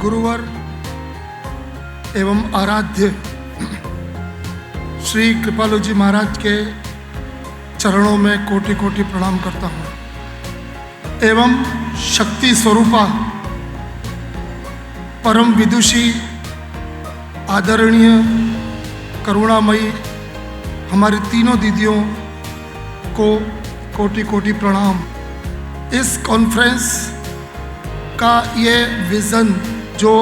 गुरुवर एवं आराध्य श्री कृपालु जी महाराज के चरणों में कोटि कोटि प्रणाम करता हूँ एवं शक्ति स्वरूपा परम विदुषी आदरणीय करुणामयी हमारी तीनों दीदियों को कोटि कोटि प्रणाम। इस कॉन्फ्रेंस का ये विज़न जो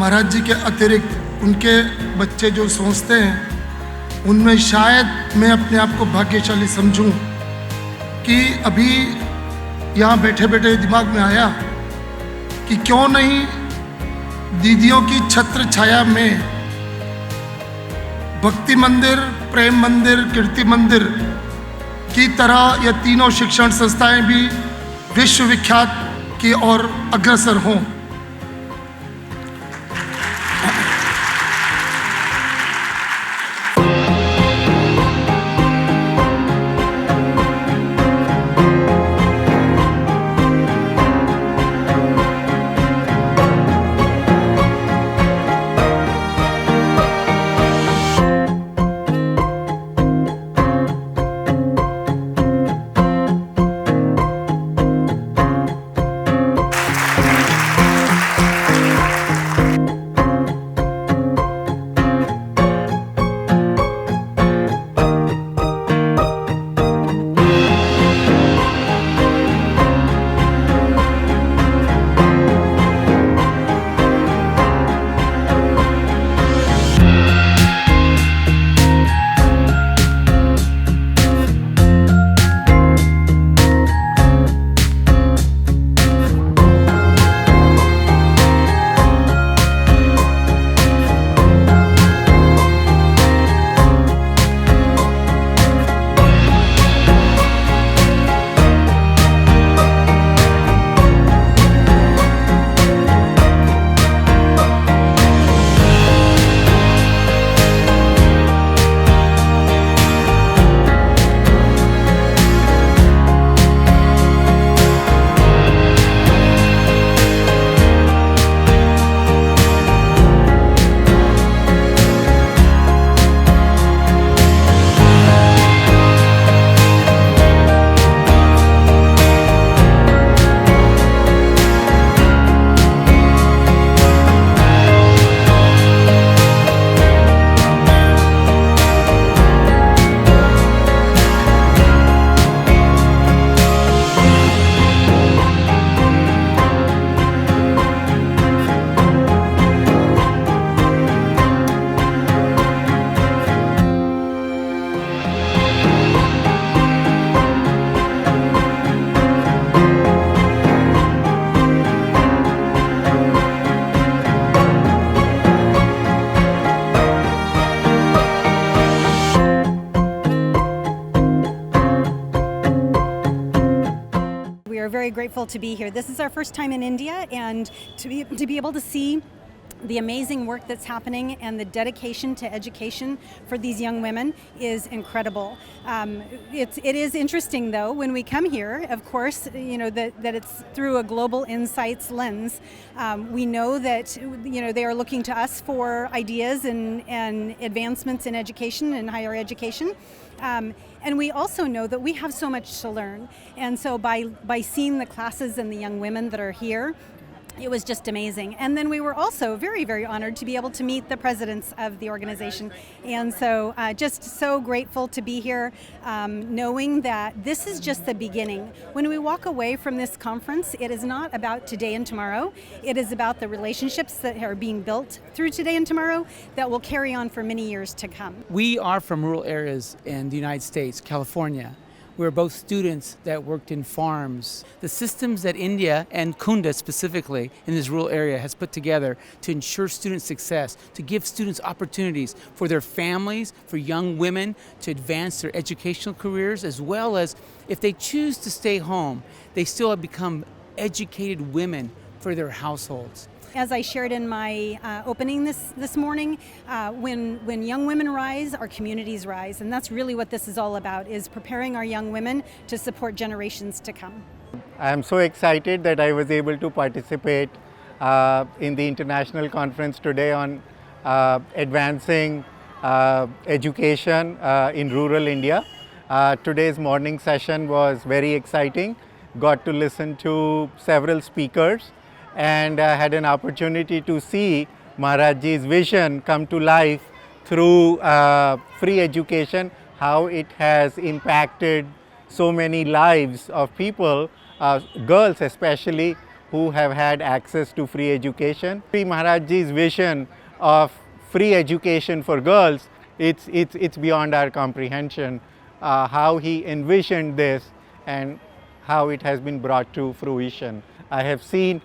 महाराज जी के अतिरिक्त उनके बच्चे जो सोचते हैं, उनमें शायद मैं अपने आप को भाग्यशाली समझूं कि अभी यहाँ बैठे बैठे दिमाग में आया कि क्यों नहीं दीदियों की छत्र छाया में भक्ति मंदिर, प्रेम मंदिर, कीर्ति मंदिर की तरह ये तीनों शिक्षण संस्थाएं भी विश्वविख्यात की ओर अग्रसर हों। We are very grateful to be here. This is our first time in India, and to be able to see the amazing work that's happening and the dedication to education for these young women is incredible. It is interesting though when we come here, of course, that it's through a global insights lens. We know that they are looking to us for ideas and advancements in education and higher education. And we also know that we have so much to learn. And so by seeing the classes and the young women that are here, it was just amazing. And then we were also very, very honored to be able to meet the presidents of the organization. And so just so grateful to be here, knowing that this is just the beginning. When we walk away from this conference, it is not about today and tomorrow. It is about the relationships that are being built through today and tomorrow that will carry on for many years to come. We are from rural areas in the United States, California. We're both students that worked in farms. The systems that India and Kunda specifically in this rural area has put together to ensure student success, to give students opportunities for their families, for young women to advance their educational careers, as well as if they choose to stay home, they still have become educated women for their households. As I shared in my opening this morning, when young women rise, our communities rise. And that's really what this is all about, is preparing our young women to support generations to come. I am so excited that I was able to participate in the international conference today on advancing education in rural India. Today's morning session was very exciting. Got to listen to several speakers and had an opportunity to see Maharaj Ji's vision come to life through free education, how it has impacted so many lives of people, girls especially, who have had access to free education. Sri Maharaj Ji's vision of free education for girls, it's beyond our comprehension, how he envisioned this and how it has been brought to fruition. I have seen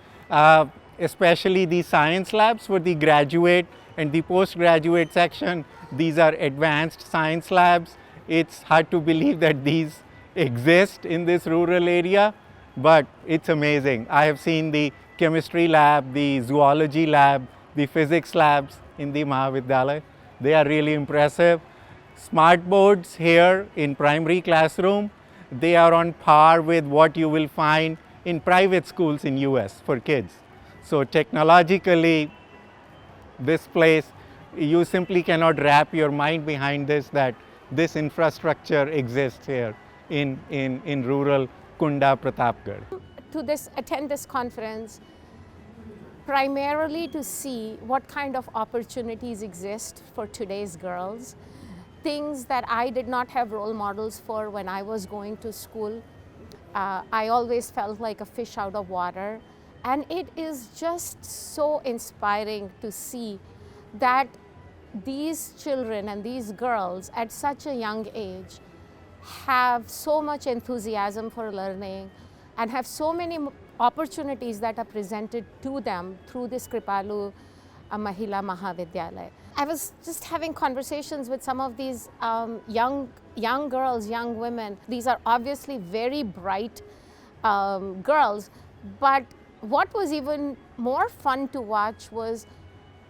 especially the science labs for the graduate and the postgraduate section. These are advanced science labs. It's hard to believe that these exist in this rural area, but it's amazing. I have seen the chemistry lab, the zoology lab, the physics labs in the Mahavidyalaya. They are really impressive. Smart boards here in primary classroom, they are on par with what you will find in private schools in US for kids. So technologically, this place, you simply cannot wrap your mind behind this, that this infrastructure exists here in rural Kunda Pratapgarh. To attend this conference primarily to see what kind of opportunities exist for today's girls, things that I did not have role models for when I was going to school. I always felt like a fish out of water, and it is just so inspiring to see that these children and these girls at such a young age have so much enthusiasm for learning and have so many opportunities that are presented to them through this Kripalu Mahila Mahavidyalaya. I was just having conversations with some of these young girls, young women. These are obviously very bright girls, but what was even more fun to watch was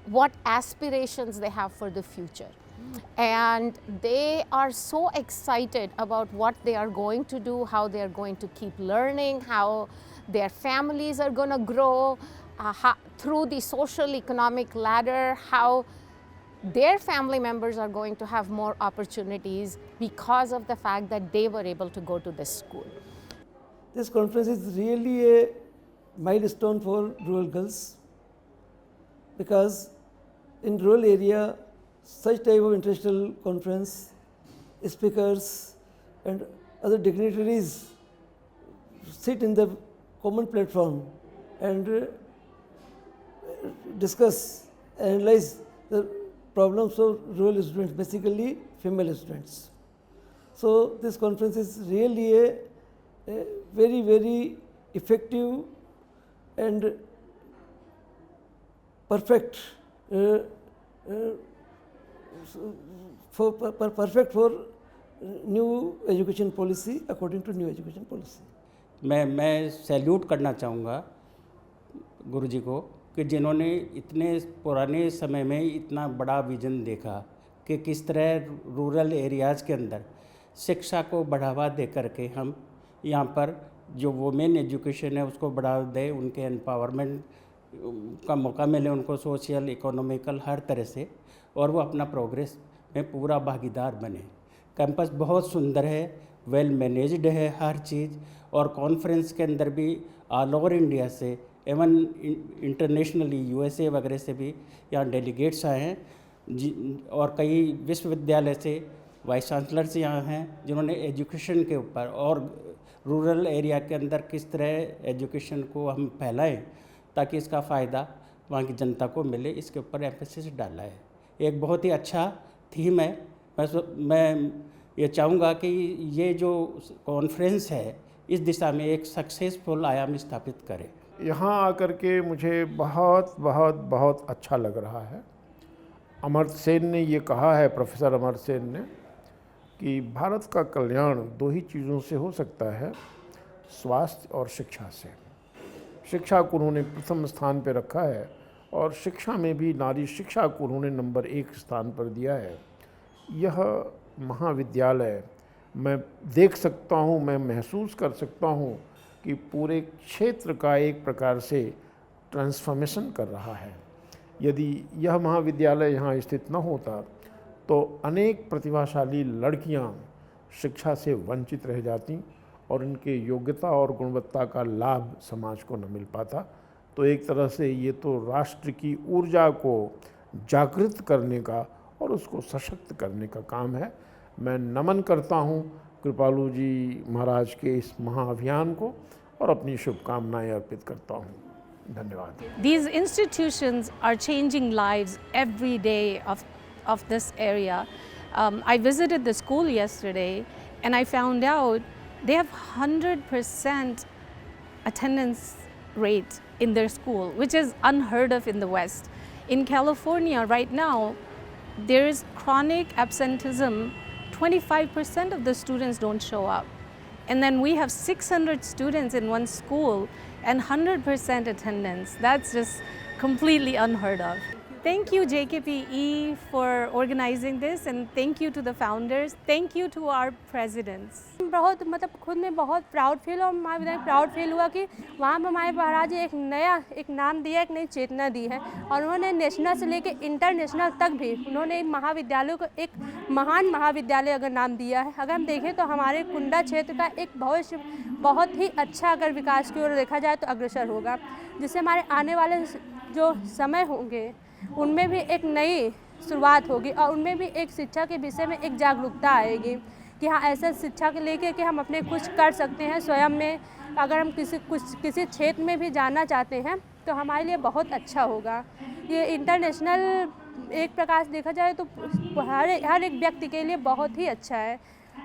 what aspirations they have for the future. And they are so excited about what they are going to do, how they are going to keep learning, how their families are going to grow through the social economic ladder, how their family members are going to have more opportunities because of the fact that they were able to go to this school. This conference is really a milestone for rural girls, because in rural area, such type of international conference, speakers and other dignitaries sit in the common platform and discuss, analyze the problems of rural students, basically female students. So this conference is really a very, very effective and perfect perfect for new education policy, according to new education policy. मैं salute करना चाहूँगा गुरुजी को कि जिन्होंने इतने पुराने समय में इतना बड़ा विज़न देखा कि किस तरह रूरल एरियाज़ के अंदर शिक्षा को बढ़ावा दे करके हम यहाँ पर जो वुमेन एजुकेशन है उसको बढ़ावा दें, उनके एम्पावरमेंट का मौका मिले उनको, सोशल इकोनॉमिकल हर तरह से, और वो अपना प्रोग्रेस में पूरा भागीदार बने। कैंपस बहुत सुंदर है, वेल मैनेज्ड है हर चीज़, और कॉन्फ्रेंस के अंदर भी ऑल ओवर इंडिया से, एवन इंटरनेशनली यूएसए वगैरह से भी यहाँ डेलीगेट्स आए हैं, और कई विश्वविद्यालय से वाइस चांसलर्स यहाँ हैं जिन्होंने एजुकेशन के ऊपर और रूरल एरिया के अंदर किस तरह एजुकेशन को हम फैलाएं ताकि इसका फ़ायदा वहाँ की जनता को मिले, इसके ऊपर एम्फेसिस डाला है। एक बहुत ही अच्छा थीम है। मैं ये चाहूँगा कि ये जो कॉन्फ्रेंस है इस दिशा में एक सक्सेसफुल आयाम स्थापित करे। यहाँ आकर के मुझे बहुत बहुत बहुत अच्छा लग रहा है। अमर्त्य सेन ने ये कहा है, प्रोफेसर अमर्त्य सेन ने, कि भारत का कल्याण दो ही चीज़ों से हो सकता है, स्वास्थ्य और शिक्षा से। शिक्षा को उन्होंने प्रथम स्थान पर रखा है, और शिक्षा में भी नारी शिक्षा को उन्होंने नंबर 1 स्थान पर दिया है। यह महाविद्यालय मैं देख सकता हूँ, मैं महसूस कर सकता हूँ कि पूरे क्षेत्र का एक प्रकार से ट्रांसफॉर्मेशन कर रहा है। यदि यह महाविद्यालय यहाँ स्थित न होता तो अनेक प्रतिभाशाली लड़कियाँ शिक्षा से वंचित रह जाती और उनके योग्यता और गुणवत्ता का लाभ समाज को न मिल पाता। तो एक तरह से ये तो राष्ट्र की ऊर्जा को जागृत करने का और उसको सशक्त करने का काम है। मैं नमन करता हूँ कृपालु जी महाराज के इस महाअभियान को और अपनी शुभकामनाएं अर्पित करता हूँ। धन्यवाद। These institutions are changing lives every day of this area. I visited the school yesterday and I found out they have 100% attendance rate in their school, which is unheard of in the West. In California right now, there is chronic absenteeism. 25% of the students don't show up. And then we have 600 students in one school and 100% attendance. That's just completely unheard of. Thank you JKPE for organizing this, and thank you to the founders. Thank you to our presidents. बहुत मतलब खुद में बहुत proud feel और महाविद्यालय proud feel हुआ कि वहाँ पर हमारे महाराज जी एक नाम दिया, एक नई चेतना दी है और उन्होंने नेशनल से लेकर इंटरनेशनल तक भी उन्होंने महाविद्यालय को एक महान महाविद्यालय अगर नाम दिया है। अगर हम देखें तो हमारे कुंडा क्षेत्र का एक भविष्य बहुत ही अच्छा अगर विकास की ओर देखा जाए तो अग्रसर होगा, जिससे हमारे आने वाले जो समय होंगे उनमें भी एक नई शुरुआत होगी और उनमें भी एक शिक्षा के विषय में एक जागरूकता आएगी कि हाँ ऐसा शिक्षा के लेके कि हम अपने कुछ कर सकते हैं स्वयं में। अगर हम किसी क्षेत्र में भी जाना चाहते हैं तो हमारे लिए बहुत अच्छा होगा। ये इंटरनेशनल एक प्रकार से देखा जाए तो हर एक व्यक्ति के लिए बहुत ही अच्छा है।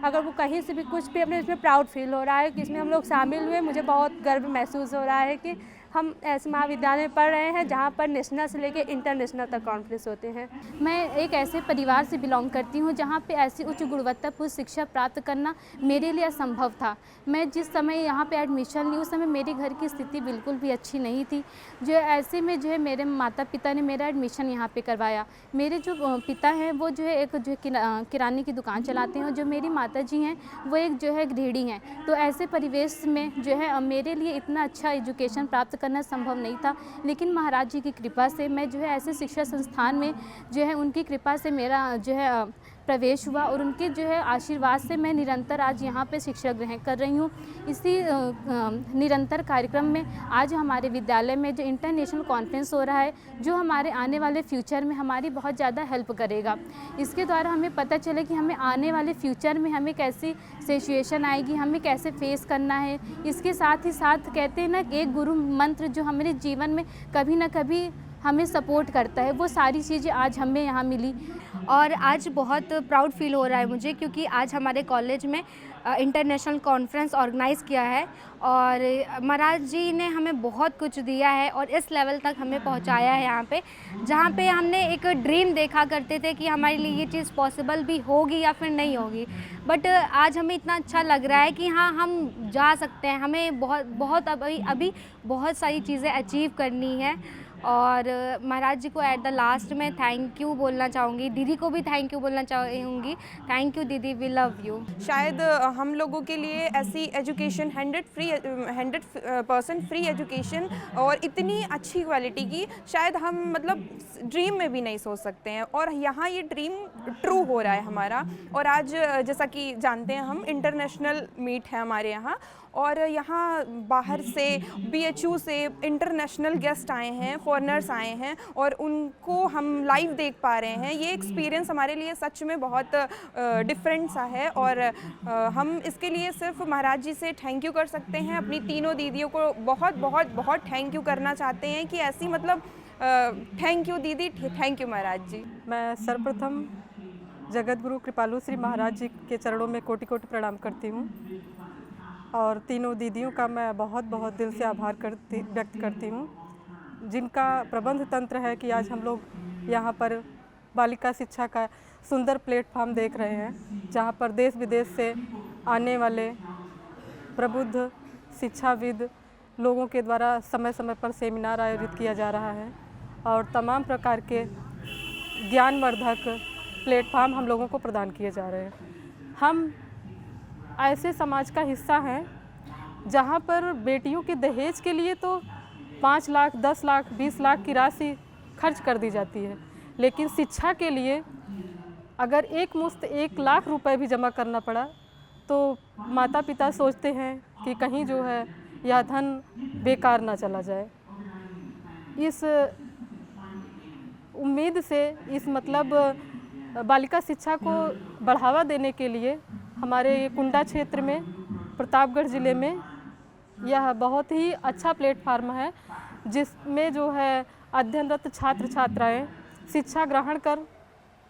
अगर वो कहीं से भी कुछ भी अपने इसमें प्राउड फील हो रहा है कि इसमें हम लोग शामिल हुए, मुझे बहुत गर्व महसूस हो रहा है कि हम ऐसे महाविद्यालय में पढ़ रहे हैं जहाँ पर नेशनल से लेकर इंटरनेशनल तक कॉन्फ्रेंस होते हैं। मैं एक ऐसे परिवार से बिलोंग करती हूँ जहाँ पे ऐसी उच्च गुणवत्तापूर्ण शिक्षा प्राप्त करना मेरे लिए असंभव था। मैं जिस समय यहाँ पे एडमिशन ली उस समय मेरे घर की स्थिति बिल्कुल भी अच्छी नहीं थी। जो ऐसे में जो है मेरे माता पिता ने मेरा एडमिशन यहाँ पे करवाया। मेरे जो पिता हैं वो जो है एक जो किराने की दुकान चलाते हैं और जो मेरी माता जी हैं वो एक जो है गृहिणी हैं। तो ऐसे परिवेश में जो है मेरे लिए इतना अच्छा एजुकेशन प्राप्त करना संभव नहीं था, लेकिन महाराज जी की कृपा से मैं जो है ऐसे शिक्षा संस्थान में जो है उनकी कृपा से मेरा जो है प्रवेश हुआ और उनके जो है आशीर्वाद से मैं निरंतर आज यहाँ पे शिक्षा ग्रहण कर रही हूँ। इसी निरंतर कार्यक्रम में आज हमारे विद्यालय में जो इंटरनेशनल कॉन्फ्रेंस हो रहा है जो हमारे आने वाले फ्यूचर में हमारी बहुत ज़्यादा हेल्प करेगा। इसके द्वारा हमें पता चले कि हमें आने वाले फ्यूचर में हमें कैसी सिचुएशन आएगी, हमें कैसे फेस करना है। इसके साथ ही साथ कहते हैं ना एक गुरु मंत्र जो हमारे जीवन में कभी ना कभी हमें सपोर्ट करता है, वो सारी चीज़ें आज हमें यहाँ मिली। और आज बहुत प्राउड फील हो रहा है मुझे क्योंकि आज हमारे कॉलेज में इंटरनेशनल कॉन्फ्रेंस ऑर्गेनाइज़ किया है और महाराज जी ने हमें बहुत कुछ दिया है और इस लेवल तक हमें पहुंचाया है यहाँ पे, जहाँ पे हमने एक ड्रीम देखा करते थे कि हमारे लिए ये चीज़ पॉसिबल भी होगी या फिर नहीं होगी। बट आज हमें इतना अच्छा लग रहा है कि हाँ हम जा सकते हैं। हमें बहुत अभी बहुत सारी चीज़ें अचीव करनी है और महाराज जी को एट द लास्ट में थैंक यू बोलना चाहूँगी। दीदी को भी थैंक यू बोलना चाहूँगी। थैंक यू दीदी, वी लव यू। शायद हम लोगों के लिए ऐसी एजुकेशन 100% फ्री एजुकेशन और इतनी अच्छी क्वालिटी की शायद हम मतलब ड्रीम में भी नहीं सोच सकते हैं और यहाँ ये ड्रीम ट्रू हो रहा है हमारा। और आज जैसा कि जानते हैं हम इंटरनेशनल मीट है हमारे यहाँ और यहाँ बाहर से BHU से इंटरनेशनल गेस्ट आए हैं, फॉरेनर्स आए हैं और उनको हम लाइव देख पा रहे हैं। ये एक्सपीरियंस हमारे लिए सच में बहुत डिफरेंट सा है और हम इसके लिए सिर्फ महाराज जी से थैंक यू कर सकते हैं। अपनी तीनों दीदियों को बहुत बहुत बहुत थैंक यू करना चाहते हैं कि ऐसी मतलब थैंक यू दीदी, थैंक यू महाराज जी। मैं सर्वप्रथम जगत गुरु कृपालु श्री महाराज जी के चरणों में कोटि कोटि प्रणाम करती हूँ और तीनों दीदियों का मैं बहुत बहुत दिल से आभार व्यक्त करती हूँ, जिनका प्रबंध तंत्र है कि आज हम लोग यहाँ पर बालिका शिक्षा का सुंदर प्लेटफॉर्म देख रहे हैं, जहाँ पर देश विदेश से आने वाले प्रबुद्ध शिक्षाविद लोगों के द्वारा समय समय पर सेमिनार आयोजित किया जा रहा है और तमाम प्रकार के ज्ञानवर्धक प्लेटफॉर्म हम लोगों को प्रदान किए जा रहे हैं। हम ऐसे समाज का हिस्सा हैं जहाँ पर बेटियों के दहेज के लिए तो 5 लाख, 10 लाख, 20 लाख की राशि खर्च कर दी जाती है, लेकिन शिक्षा के लिए अगर एक मुश्त 1 लाख रुपए भी जमा करना पड़ा तो माता पिता सोचते हैं कि कहीं जो है यह धन बेकार ना चला जाए। इस उम्मीद से, इस मतलब बालिका शिक्षा को बढ़ावा देने के लिए हमारे कुंडा क्षेत्र में, प्रतापगढ़ ज़िले में यह बहुत ही अच्छा प्लेटफार्म है, जिसमें जो है अध्ययनरत छात्र छात्राएं शिक्षा ग्रहण कर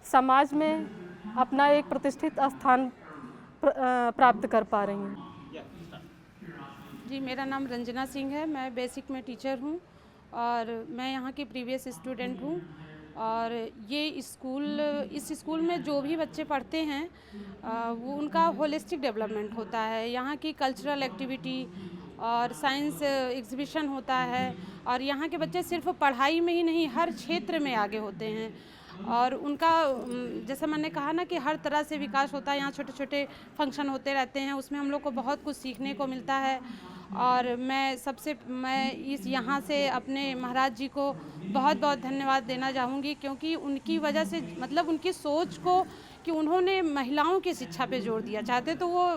समाज में अपना एक प्रतिष्ठित स्थान प्राप्त कर पा रही हैं। जी, मेरा नाम रंजना सिंह है, मैं बेसिक में टीचर हूँ और मैं यहाँ की प्रीवियस स्टूडेंट हूँ। और ये इस स्कूल में जो भी बच्चे पढ़ते हैं वो उनका होलिस्टिक डेवलपमेंट होता है। यहाँ की कल्चरल एक्टिविटी और साइंस एग्जीबिशन होता है और यहाँ के बच्चे सिर्फ पढ़ाई में ही नहीं, हर क्षेत्र में आगे होते हैं और उनका जैसा मैंने कहा ना कि हर तरह से विकास होता है। यहाँ छोटे छोटे फंक्शन होते रहते हैं, उसमें हम लोग को बहुत कुछ सीखने को मिलता है। और मैं इस यहाँ से अपने महाराज जी को बहुत बहुत धन्यवाद देना चाहूँगी, क्योंकि उनकी वजह से, मतलब उनकी सोच को कि उन्होंने महिलाओं की शिक्षा पे जोर दिया। चाहते तो वो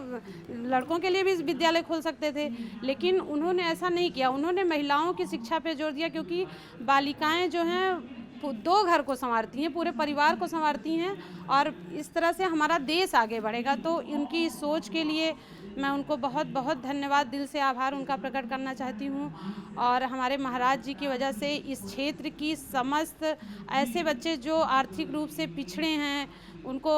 लड़कों के लिए भी विद्यालय खोल सकते थे, लेकिन उन्होंने ऐसा नहीं किया। उन्होंने महिलाओं की शिक्षा पे जोर दिया, क्योंकि बालिकाएं जो हैं 2 घर को संवारती हैं, पूरे परिवार को संवारती हैं और इस तरह से हमारा देश आगे बढ़ेगा। तो उनकी सोच के लिए मैं उनको बहुत बहुत धन्यवाद, दिल से आभार उनका प्रकट करना चाहती हूँ। और हमारे महाराज जी की वजह से इस क्षेत्र की समस्त ऐसे बच्चे जो आर्थिक रूप से पिछड़े हैं, उनको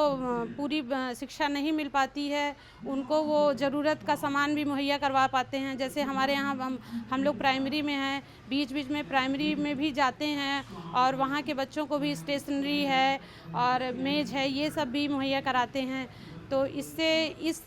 पूरी शिक्षा नहीं मिल पाती है, उनको वो ज़रूरत का सामान भी मुहैया करवा पाते हैं। जैसे हमारे यहाँ हम लोग प्राइमरी में हैं, बीच बीच में प्राइमरी में भी जाते हैं और वहाँ के बच्चों को भी स्टेशनरी है और मेज है, ये सब भी मुहैया कराते हैं। तो इससे इस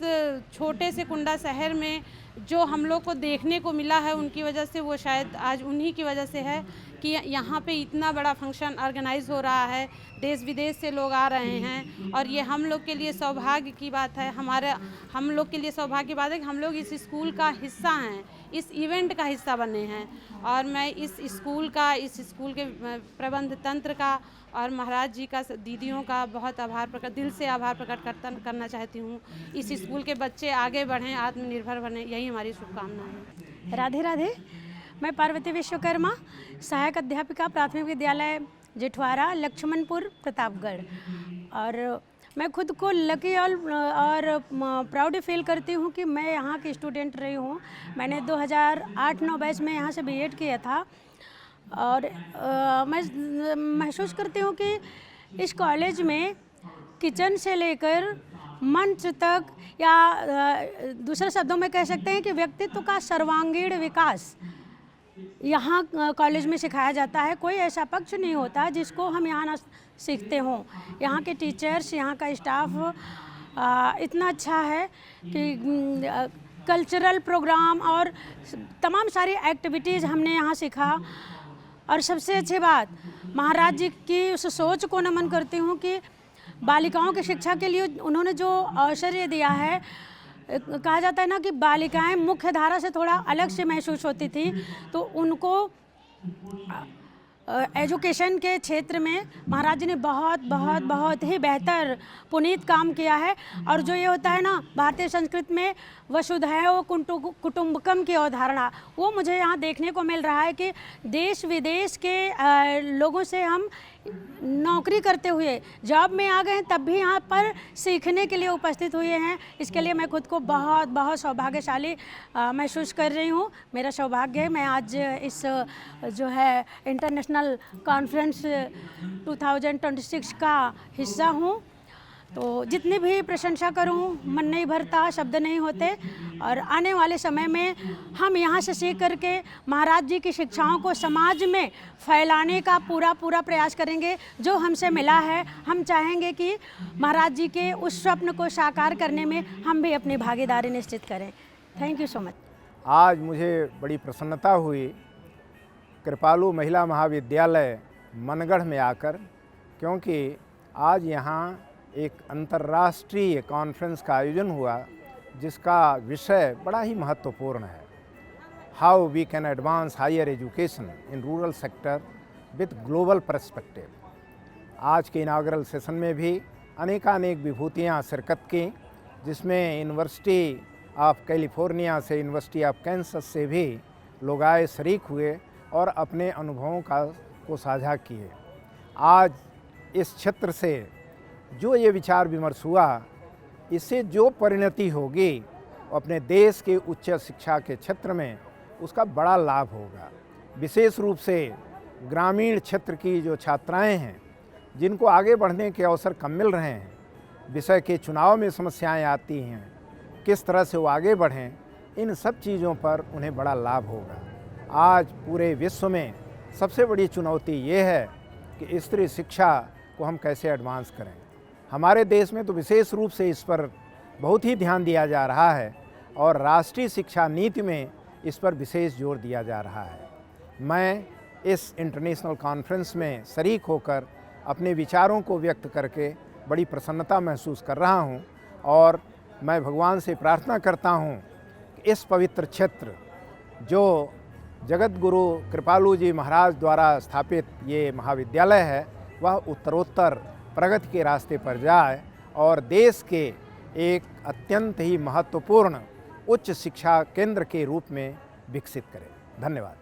छोटे से कुंडा शहर में जो हम लोग को देखने को मिला है, उनकी वजह से, वो शायद आज उन्हीं की वजह से है कि यहाँ पे इतना बड़ा फंक्शन ऑर्गेनाइज हो रहा है, देश विदेश से लोग आ रहे हैं और ये हम लोग के लिए सौभाग्य की बात है। हम लोग के लिए सौभाग्य की बात है कि हम लोग इस स्कूल का हिस्सा हैं, इस इवेंट का हिस्सा बने हैं। और मैं इस स्कूल के प्रबंध तंत्र का और महाराज जी का, दीदियों का बहुत दिल से आभार प्रकट करना चाहती हूँ। इस स्कूल के बच्चे आगे बढ़ें, आत्मनिर्भर बने, यही हमारी शुभकामनाएं हैं। राधे राधे। मैं पार्वती विश्वकर्मा, सहायक अध्यापिका, प्राथमिक विद्यालय जेठवारा, लक्ष्मणपुर, प्रतापगढ़। और मैं खुद को लकी और प्राउड फील करती हूँ कि मैं यहाँ की स्टूडेंट रही हूँ। मैंने 2008-9 बैच में यहाँ से बीएड किया था और मैं महसूस करती हूँ कि इस कॉलेज में किचन से लेकर मंच तक, या दूसरे शब्दों में कह सकते हैं कि व्यक्तित्व का सर्वांगीण विकास यहाँ कॉलेज में सिखाया जाता है। कोई ऐसा पक्ष नहीं होता जिसको हम यहाँ ना सीखते हों। यहाँ के टीचर्स, यहाँ का स्टाफ इतना अच्छा है कि कल्चरल प्रोग्राम और तमाम सारी एक्टिविटीज़ हमने यहाँ सीखा। और सबसे अच्छी बात, महाराज जी की उस सोच को नमन करती हूँ कि बालिकाओं की शिक्षा के लिए उन्होंने जो अवसर दिया है। कहा जाता है ना कि बालिकाएं मुख्य धारा से थोड़ा अलग से महसूस होती थी, तो उनको एजुकेशन के क्षेत्र में महाराज जी ने बहुत ही बेहतर पुनीत काम किया है। और जो ये होता है ना भारतीय संस्कृति में वसुधैव कुटुंबकम की अवधारणा, वो मुझे यहाँ देखने को मिल रहा है कि देश विदेश के लोगों से हम नौकरी करते हुए जॉब में आ गए हैं, तब भी यहाँ पर सीखने के लिए उपस्थित हुए हैं। इसके लिए मैं खुद को बहुत सौभाग्यशाली महसूस कर रही हूँ। मेरा सौभाग्य है मैं आज इस जो है इंटरनेशनल कॉन्फ्रेंस 2026 का हिस्सा हूँ। तो जितनी भी प्रशंसा करूं मन नहीं भरता, शब्द नहीं होते। और आने वाले समय में हम यहाँ से सीख करके महाराज जी की शिक्षाओं को समाज में फैलाने का पूरा प्रयास करेंगे जो हमसे मिला है। हम चाहेंगे कि महाराज जी के उस स्वप्न को साकार करने में हम भी अपनी भागीदारी निश्चित करें। Thank you so much. आज मुझे बड़ी प्रसन्नता हुई कृपालु महिला महाविद्यालय मनगढ़ में आकर, क्योंकि आज यहाँ एक अंतर्राष्ट्रीय कॉन्फ्रेंस का आयोजन हुआ जिसका विषय बड़ा ही महत्वपूर्ण है। how we can advance higher education in rural sector with global perspective. आज के इनाग्रल सेशन में भी अनेकानेक विभूतियाँ शिरकत की, जिसमें यूनिवर्सिटी ऑफ कैलिफोर्निया से, यूनिवर्सिटी ऑफ कैंसस से भी लोग आए, शरीक हुए और अपने अनुभवों को साझा किए। आज इस क्षेत्र से जो ये विचार विमर्श हुआ, इससे जो परिणति होगी अपने देश के उच्च शिक्षा के क्षेत्र में, उसका बड़ा लाभ होगा। विशेष रूप से ग्रामीण क्षेत्र की जो छात्राएं हैं, जिनको आगे बढ़ने के अवसर कम मिल रहे हैं, विषय के चुनाव में समस्याएं आती हैं, किस तरह से वो आगे बढ़ें, इन सब चीज़ों पर उन्हें बड़ा लाभ होगा। आज पूरे विश्व में सबसे बड़ी चुनौती ये है कि स्त्री शिक्षा को हम कैसे एडवांस करें। हमारे देश में तो विशेष रूप से इस पर बहुत ही ध्यान दिया जा रहा है और राष्ट्रीय शिक्षा नीति में इस पर विशेष जोर दिया जा रहा है। मैं इस इंटरनेशनल कॉन्फ्रेंस में शरीक होकर अपने विचारों को व्यक्त करके बड़ी प्रसन्नता महसूस कर रहा हूं और मैं भगवान से प्रार्थना करता हूं कि इस पवित्र क्षेत्र जो जगत गुरु कृपालु जी महाराज द्वारा स्थापित ये महाविद्यालय है, वह उत्तरोत्तर प्रगति के रास्ते पर जाए और देश के एक अत्यंत ही महत्वपूर्ण उच्च शिक्षा केंद्र के रूप में विकसित करे। धन्यवाद।